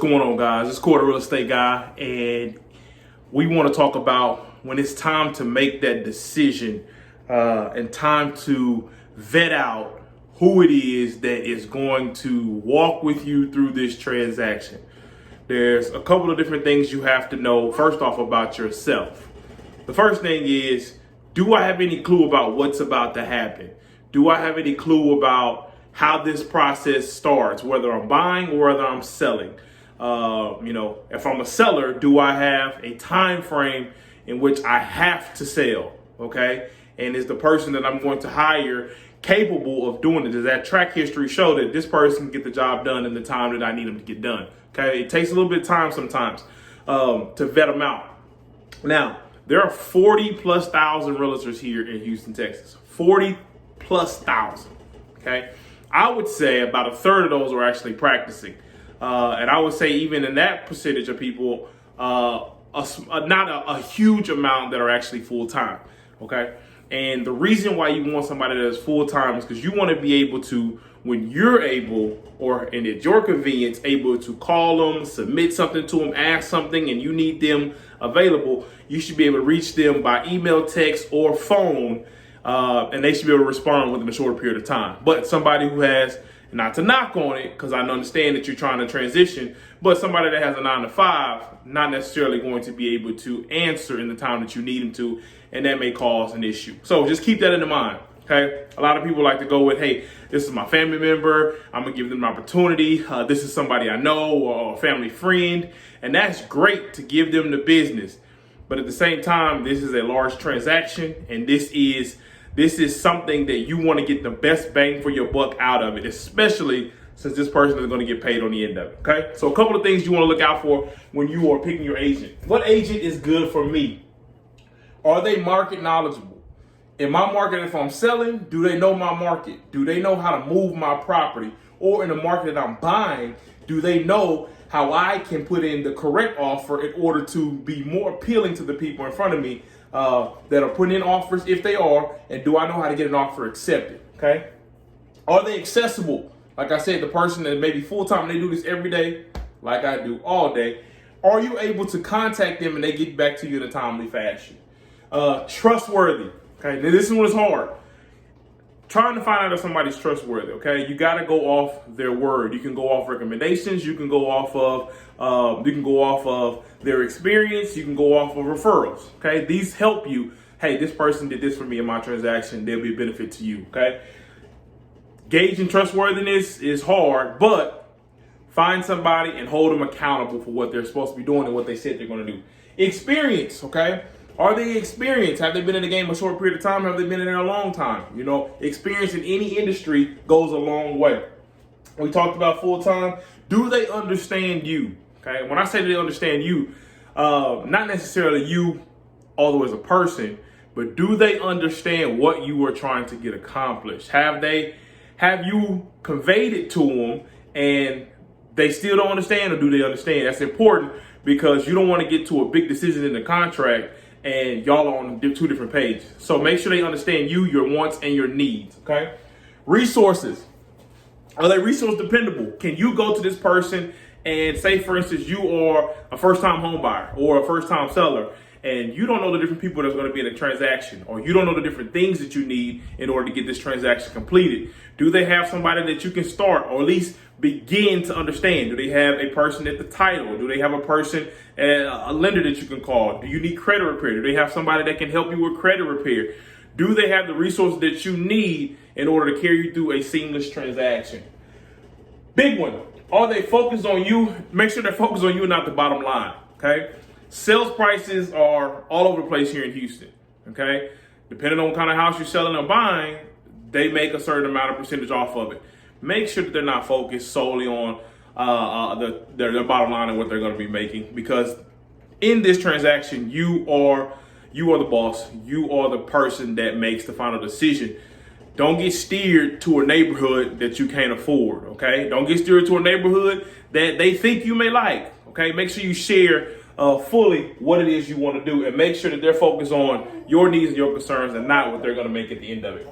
What's going on, guys? It's Cory, real estate guy, and we want to talk about when it's time to make that decision and time to vet out who it is that is going to walk with you through this transaction. There's a couple of different things you have to know, first off, about yourself. The first thing is, do I have any clue about what's about to happen? Do I have any clue about how this process starts, whether I'm buying or whether I'm selling? If I'm a seller, do I have a time frame in which I have to sell? Okay. And is the person that I'm going to hire capable of doing it? Does that track history show that this person can get the job done in the time that I need them to get done? Okay. It takes a little bit of time sometimes to vet them out. Now, there are 40,000+ realtors here in Houston, Texas. 40,000+. Okay. I would say about a third of those are actually practicing. And I would say even in that percentage of people, not a huge amount that are actually full-time, okay? And the reason why you want somebody that is full-time is because you want to be able to, when you're able, or and at your convenience, able to call them, submit something to them, ask something, and you need them available, you should be able to reach them by email, text, or phone, and they should be able to respond within a short period of time. But somebody who has, not to knock on it, because I understand that you're trying to transition, but somebody that has a 9-to-5, not necessarily going to be able to answer in the time that you need them to, and that may cause an issue. So just keep that in mind, okay? A lot of people like to go with, hey, this is my family member, I'm gonna give them an opportunity, this is somebody I know or a family friend, and that's great to give them the business. But at the same time, this is a large transaction, and this is something that you want to get the best bang for your buck out of it, especially since this person is going to get paid on the end of it, okay? So a couple of things you want to look out for when you are picking your agent. What agent is good for me? Are they market knowledgeable? In my market, if I'm selling, do they know my market? Do they know how to move my property? Or in the market that I'm buying, do they know how I can put in the correct offer in order to be more appealing to the people in front of me that are putting in offers, if they are, and do I know how to get an offer accepted, okay? Are they accessible? Like I said, the person that may be full-time and they do this every day, like I do all day, are you able to contact them and they get back to you in a timely fashion? Trustworthy, okay? Now, this one is hard. Trying to find out if somebody's trustworthy, okay? You got to go off their word. You can go off recommendations. You can go off of their experience. You can go off of referrals, okay? These help you. Hey, this person did this for me in my transaction. They'll be a benefit to you, okay? Gauging trustworthiness is hard, but find somebody and hold them accountable for what they're supposed to be doing and what they said they're going to do. Experience, okay? Are they experienced? Have they been in the game a short period of time? Have they been in there a long time? You know, experience in any industry goes a long way. We talked about full-time. Do they understand you? Okay. When I say they understand you, not necessarily you, although as a person, but do they understand what you are trying to get accomplished? Have you conveyed it to them and they still don't understand, or do they understand? That's important because you don't want to get to a big decision in the contract and y'all are on two different pages. So make sure they understand you, your wants, and your needs, okay? Resources. Are they resource dependable? Can you go to this person and say, for instance, you are a first-time home buyer or a first-time seller, and you don't know the different people that's going to be in a transaction, or you don't know the different things that you need in order to get this transaction completed? Do they have somebody that you can start, or at least begin to understand? Do they have a person at the title? Do they have a person, a lender that you can call? Do you need credit repair? Do they have somebody that can help you with credit repair? Do they have the resources that you need in order to carry you through a seamless transaction? Big one. Are they focused on you? Make sure they're focused on you and not the bottom line, okay? Sales prices are all over the place here in Houston, okay? Depending on what kind of house you're selling or buying, they make a certain amount of percentage off of it. Make sure that they're not focused solely on their bottom line and what they're going to be making, because in this transaction, you are the boss. You are the person that makes the final decision. Don't get steered to a neighborhood that you can't afford, okay? Don't get steered to a neighborhood that they think you may like, okay? Make sure you share fully what it is you want to do, and make sure that they're focused on your needs and your concerns and not what they're going to make at the end of it.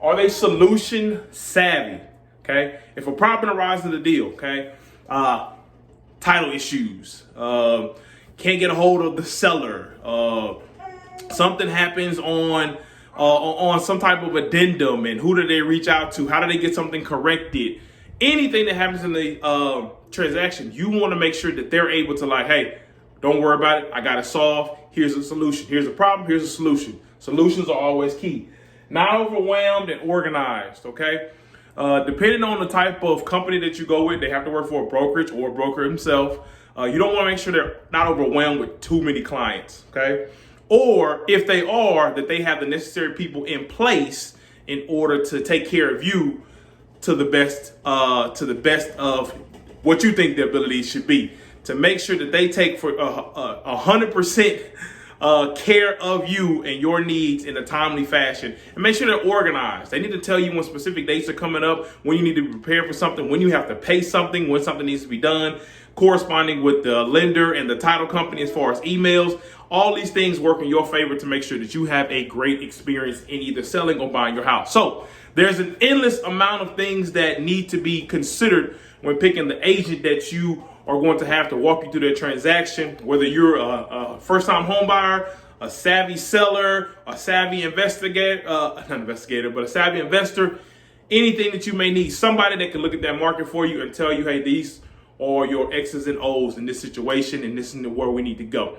Are they solution savvy? Okay, if a problem arises in the deal, okay, title issues, can't get a hold of the seller, something happens on some type of addendum, and who do they reach out to? How do they get something corrected? Anything that happens in the transaction, you want to make sure that they're able to like, hey, don't worry about it. I got it solved. Here's a solution. Here's a problem. Here's a solution. Solutions are always key. Not overwhelmed and organized, okay? Depending on the type of company that you go with, they have to work for a brokerage or a broker himself. You don't want to make sure they're not overwhelmed with too many clients, okay? Or if they are, that they have the necessary people in place in order to take care of you to the best of what you think their abilities should be. To make sure that they take for 100% care of you and your needs in a timely fashion, and make sure they're organized. They need to tell you when specific dates are coming up, when you need to prepare for something, when you have to pay something, when something needs to be done, corresponding with the lender and the title company as far as emails. All these things work in your favor to make sure that you have a great experience in either selling or buying your house. So there's an endless amount of things that need to be considered when picking the agent that you are going to have to walk you through that transaction, whether you're a first-time home buyer, a savvy seller, a savvy investigator, not investigator, but a savvy investor, anything that you may need, somebody that can look at that market for you and tell you, hey, these are your X's and O's in this situation, and this is where we need to go.